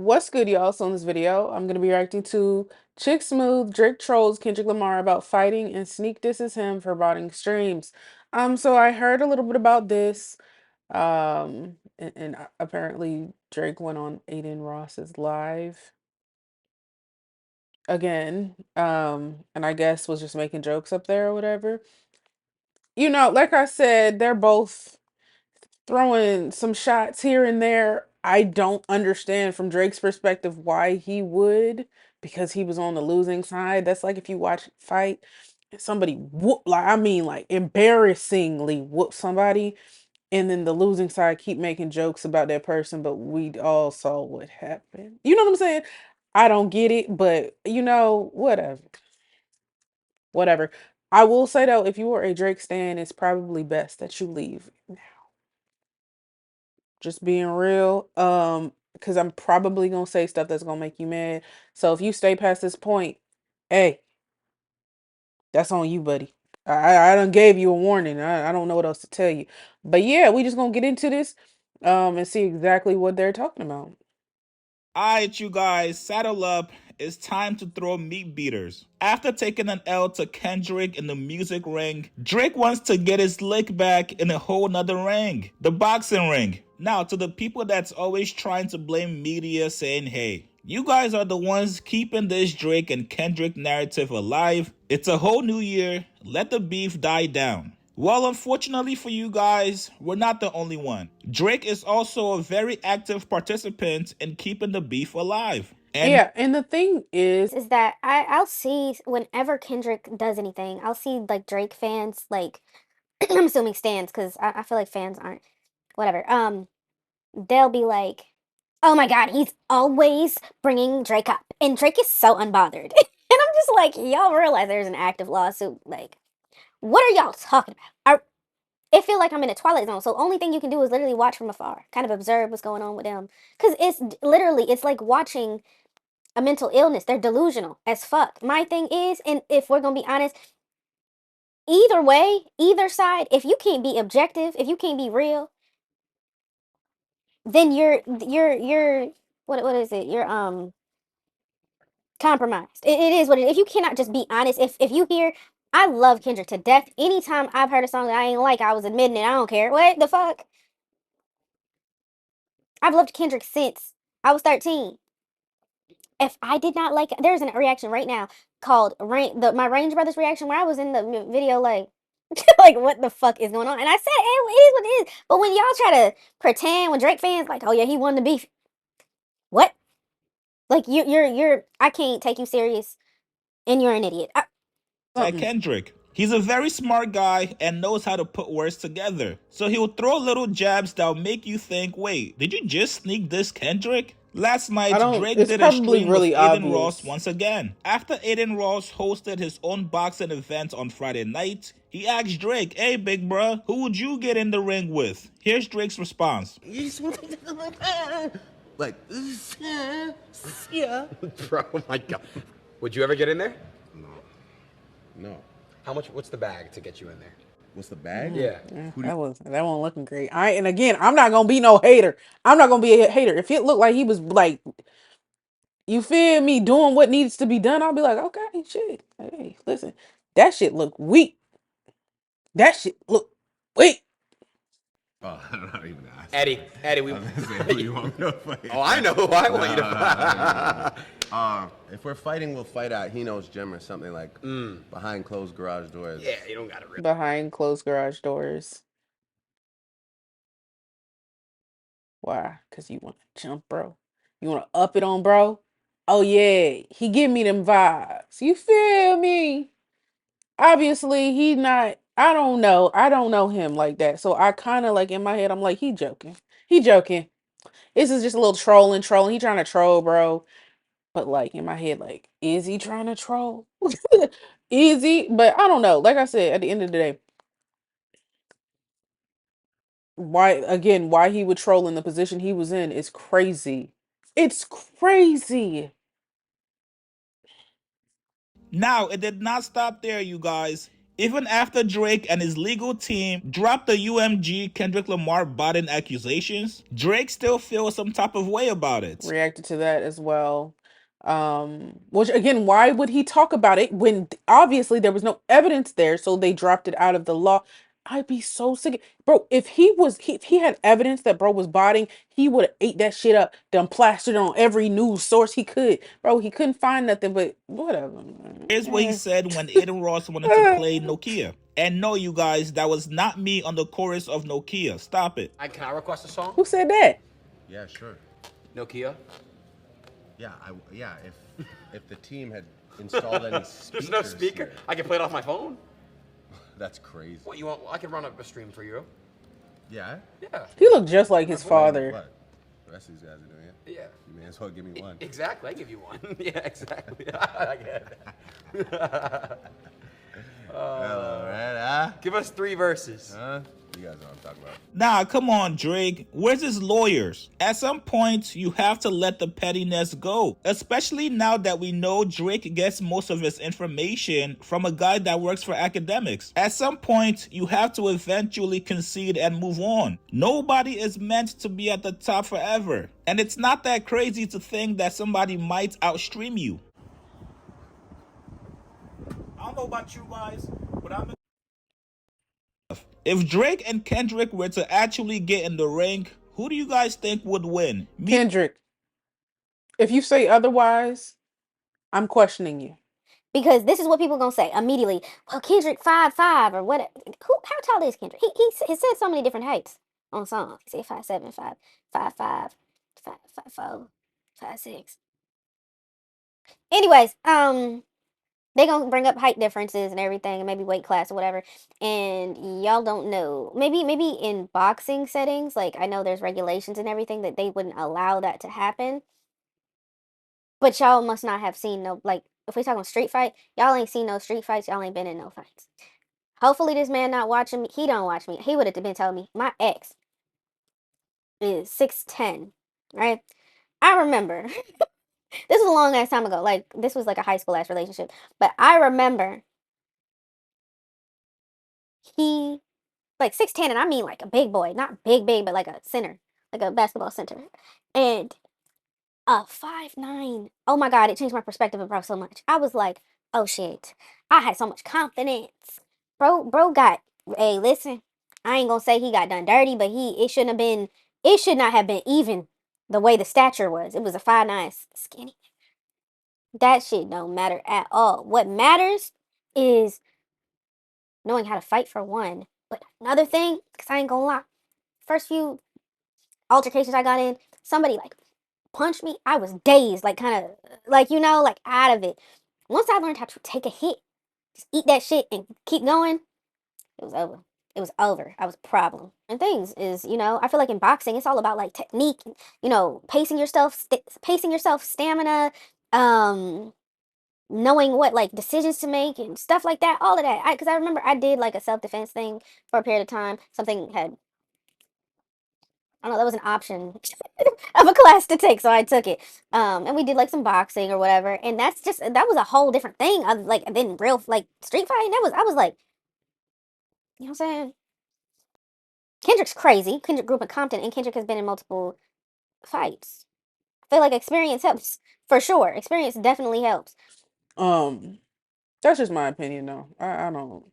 What's good, y'all? So in this video, I'm gonna be reacting to Chick Smooth, Drake trolls Kendrick Lamar about fighting and sneak disses him for botting streams. So I heard a little bit about this. And apparently Drake went on Aiden Ross's live again. And I guess was just making jokes up there or whatever. Like I said, they're both throwing some shots here and there. I don't understand from Drake's perspective why he would, because he was on the losing side. That's like if you watch fight and somebody whoop, like embarrassingly whoop somebody, and then the losing side keep making jokes about that person, but we all saw what happened. You know what I'm saying? I don't get it, but whatever. Whatever. I will say though, if you are a Drake stan, it's probably best that you leave. Just being real. Because I'm probably gonna say stuff that's gonna make you mad. So if you stay past this point, hey, that's on you, buddy. I done gave you a warning. I don't know what else to tell you. But yeah, we just gonna get into this and see exactly what they're talking about. Alright, you guys, saddle up. It's time to throw meat beaters. After taking an L to Kendrick in the music ring, Drake wants to get his lick back in a whole nother ring, the boxing ring. Now, to the people that's always trying to blame media saying, hey, you guys are the ones keeping this Drake and Kendrick narrative alive. It's a whole new year. Let the beef die down. Well, unfortunately for you guys, we're not the only one. Drake is also a very active participant in keeping the beef alive. Yeah, and the thing is that I'll see whenever Kendrick does anything, I'll see like Drake fans, like I'm assuming stans, because I feel like fans aren't whatever. They'll be like, "Oh my God, he's always bringing Drake up," and Drake is so unbothered, and I'm just like, y'all realize there's an active lawsuit? Like, what are y'all talking about? It feel like I'm in a twilight zone. So only thing you can do is literally watch from afar, kind of observe what's going on with them, because it's literally it's like watching a mental illness. They're delusional as fuck. My thing is, and if we're gonna be honest, either way, either side, if you can't be objective, if you can't be real, then you're what is it? You're compromised. It is what it is. If you cannot just be honest, if you hear, I love Kendrick to death. Anytime I've heard a song that I ain't like, I was admitting it. I don't care. What the fuck? I've loved Kendrick since I was 13. If I did not like, there's a reaction right now called my Range Brothers reaction where I was in the video like like what the fuck is going on, and I said it is what it is. But when y'all try to pretend, when Drake fans like, oh yeah, he won the beef, what? Like you're I can't take you serious, and you're an idiot. Like Kendrick. He's a very smart guy and knows how to put words together. So he'll throw little jabs that'll make you think, wait, did you just sneak this, Kendrick? Last night, Drake it's did a probably stream with really Aiden Ross obvious. once again. After Aiden Ross hosted his own boxing event on Friday night, he asked Drake, hey big bruh, who would you get in the ring with? Here's Drake's response. Like, yeah. Bro, oh my God. Would you ever get in there? No. How much, what's the bag to get you in there? What's the bag? Yeah. That wasn't looking great. And again, I'm not gonna be no hater. I'm not gonna be a hater. If it looked like he was like, you feel me, doing what needs to be done, I'll be like, okay, shit. Hey, listen, that shit look weak. That shit look weak. Oh, I'm not even asking. Eddie, we. Who you want me to fight? Oh, I know who I want you to fight. If we're fighting, we'll fight at Hino's gym or something like behind closed garage doors. Yeah, you don't gotta rip. Behind closed garage doors. Why? Because you want to jump, bro. You want to up it on, bro. Oh yeah, he give me them vibes. You feel me? Obviously, he not. I don't know. I don't know him like that. So I kind of like in my head, I'm like, he joking. He joking. This is just a little trolling. He trying to troll, bro. But like in my head, like, is he trying to troll? Is he? But I don't know. Like I said, at the end of the day, why he would troll in the position he was in is crazy. It's crazy. Now, it did not stop there, you guys. Even after Drake and his legal team dropped the UMG Kendrick Lamar botting accusations, Drake still feels some type of way about it. Reacted to that as well. Which again, why would he talk about it when obviously there was no evidence there, so they dropped it out of the law? I'd be so sick, bro. If he had evidence that bro was botting, he would have ate that shit up, done plastered it on every news source he could. Bro, he couldn't find nothing, but whatever. Here's what he Eh. said when Aiden Ross wanted to play Nokia. And no, you guys, that was not me on the chorus of Nokia. Stop it. Can I request a song? Who said that? Yeah, sure. Nokia. Yeah. If the team had installed any speakers There's no speaker. here. I can play it off my phone. That's crazy. What you want? I can run up a stream for you. Yeah. Yeah. He looked just like his father. What? The rest of these guys are doing it. Yeah. You may as well give me one. Exactly. I give you one. Yeah. Exactly. I get it. Hello, right? Give us 3 verses. Huh? You guys know what I'm talking about. Nah, come on, Drake. Where's his lawyers? At some point, you have to let the pettiness go. Especially now that we know Drake gets most of his information from a guy that works for academics. At some point, you have to eventually concede and move on. Nobody is meant to be at the top forever. And it's not that crazy to think that somebody might outstream you. I don't know about you guys, but if Drake and Kendrick were to actually get in the ring, who do you guys think would win? Kendrick, if you say otherwise, I'm questioning you. Because this is what people gonna say immediately. Well, Kendrick 5'5" or what? Who? How tall is Kendrick? He said so many different heights on songs. He said 5'7", 5'5", 5'4", 5'6". Anyways, they gonna bring up height differences and everything, and maybe weight class or whatever. And y'all don't know. Maybe in boxing settings, like I know there's regulations and everything that they wouldn't allow that to happen. But y'all must not have seen no, like, if we talking street fight, y'all ain't seen no street fights. Y'all ain't been in no fights. Hopefully this man not watching me. He don't watch me. He would have been telling me my ex is 6'10", right? I remember this was a long ass time ago. Like this was like a high school ass relationship. But I remember he like 6'10", and I mean like a big boy, not big, but like a center, like a basketball center. And 5'9". Oh my God, it changed my perspective of bro so much. I was like, oh shit. I had so much confidence. Bro got, hey, listen, I ain't gonna say he got done dirty, but it should not have been even the way the stature was. It was a 5'9" skinny. That shit don't matter at all. What matters is knowing how to fight for one. But another thing, because I ain't gonna lie, first few altercations I got in, somebody like punched me, I was dazed, like kind of like like out of it. Once I learned how to take a hit, just eat that shit and keep going, it was over. It was over. I was a problem. And things is, I feel like in boxing, it's all about like technique, and, pacing yourself, stamina, um, knowing what like decisions to make and stuff like that. All of that. Because I remember I did like a self defense thing for a period of time. Something had I don't know, that was an option of a class to take, so I took it. And we did like some boxing or whatever, and that was a whole different thing. Of like than real like street fighting. I was like, you know what I'm saying? Kendrick's crazy. Kendrick grew up in Compton, and Kendrick has been in multiple fights. I feel like experience helps for sure. Experience definitely helps. Um, that's just my opinion, though. I don't.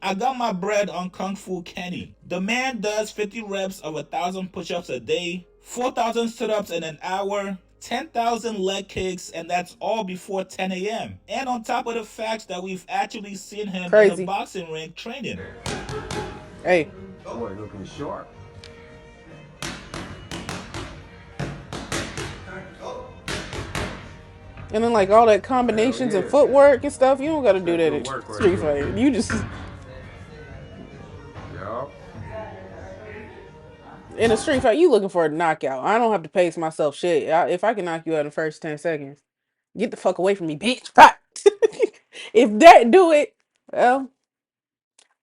I got my bread on Kung Fu Kenny. The man does 50 reps of 1,000 push-ups a day, 4,000 sit-ups in an hour, 10,000 leg kicks, and that's all before 10 a.m. And on top of the fact that we've actually seen him in the Crazy. boxing ring training. Hey, Boy, looking sharp. and then like all that combinations and footwork and stuff, you don't got to do that in Good work right street there. fighting. You just Yup. in a street fight, you looking for a knockout. I don't have to pace myself shit. If I can knock you out in the first 10 seconds, get the fuck away from me, bitch. Right. If that do it, well,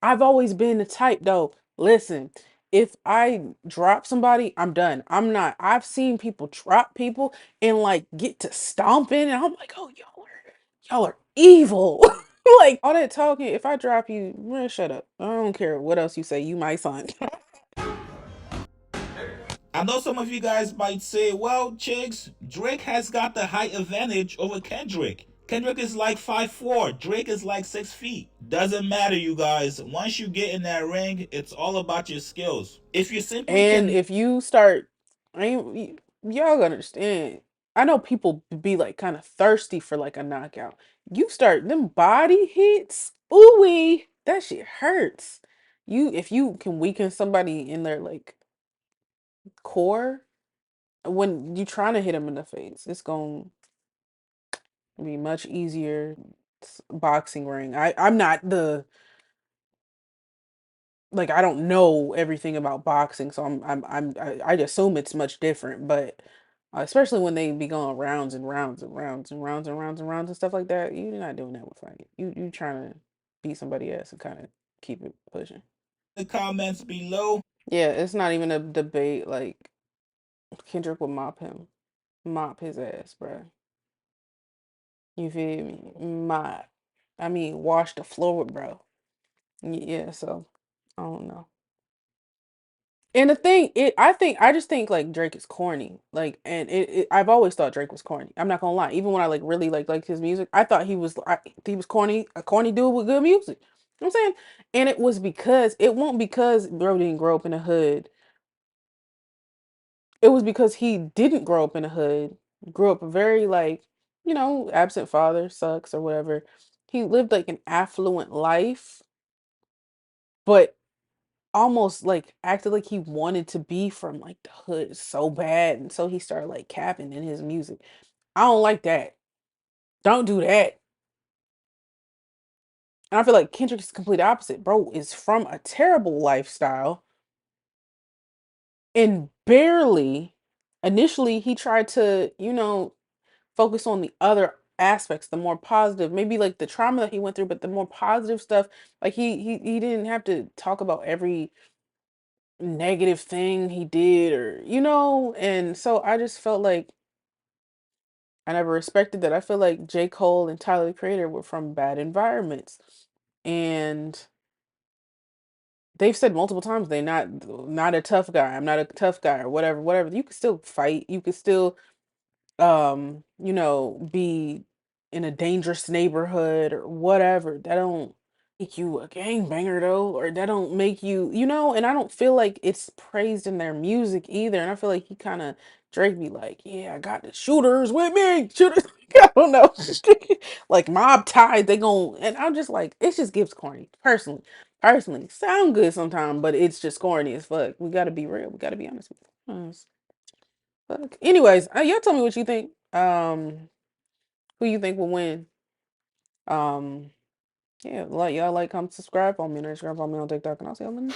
I've always been the type though. Listen, if I drop somebody, I'm done. I'm not. I've seen people drop people and like get to stomping, and I'm like, oh, y'all are evil. Like all that talking, if I drop you, man, shut up. I don't care what else you say. You my son. I know some of you guys might say, well, chicks, Drake has got the height advantage over Kendrick. Kendrick is like 5'4", Drake is like 6 feet. Doesn't matter, you guys. Once you get in that ring, it's all about your skills. If you simply And can if you start, I ain't, y'all gotta understand. I know people be like kind of thirsty for like a knockout. You start them body hits, ooh wee, that shit hurts. If you can weaken somebody in their like core when you trying to hit them in the face, it's gonna be much easier. Boxing ring. I'm not the like I don't know everything about boxing, so I assume it's much different. But especially when they be going rounds and rounds and rounds and rounds and rounds and rounds and stuff like that, you're not doing that with fighting. You trying to beat somebody else and kind of keep it pushing. the comments below. Yeah, it's not even a debate. Like Kendrick would mop his ass, bro. You feel me? Mop. I mean, wash the floor, bro. Yeah. So I don't know. And the thing, I just think like Drake is corny. Like, and I've always thought Drake was corny. I'm not gonna lie. Even when I like really like his music, I thought he was corny, a corny dude with good music. You know what I'm saying? And it was because it won't because bro didn't grow up in the hood. It was because he didn't grow up in the hood. Grew up a very like, absent father sucks or whatever. He lived like an affluent life, but almost like acted like he wanted to be from like the hood so bad, and so he started like capping in his music. I don't like that. Don't do that. And I feel like Kendrick is the complete opposite. Bro is from a terrible lifestyle and barely initially he tried to, focus on the other aspects, the more positive, maybe like the trauma that he went through, but the more positive stuff. Like he didn't have to talk about every negative thing he did or and so I just felt like I never respected that. I feel like J. Cole and Tyler the Creator were from bad environments. And they've said multiple times they're not a tough guy. I'm not a tough guy or whatever, whatever. You can still fight. You can still be in a dangerous neighborhood or whatever. That don't make you a gangbanger though, or that don't make you, and I don't feel like it's praised in their music either. And I feel like he kind of Drake be like, yeah, I got the shooters with me. Shooters, I don't know. Like mob tied, they gon' and I'm just like, it just gives corny. Personally. Personally. Sound good sometimes, but it's just corny as fuck. We gotta be real. We gotta be honest with us. Fuck. Anyways, y'all tell me what you think. Who you think will win? Um, yeah, like y'all like, comment, subscribe, follow me on Instagram, follow me on TikTok, and I'll see y'all in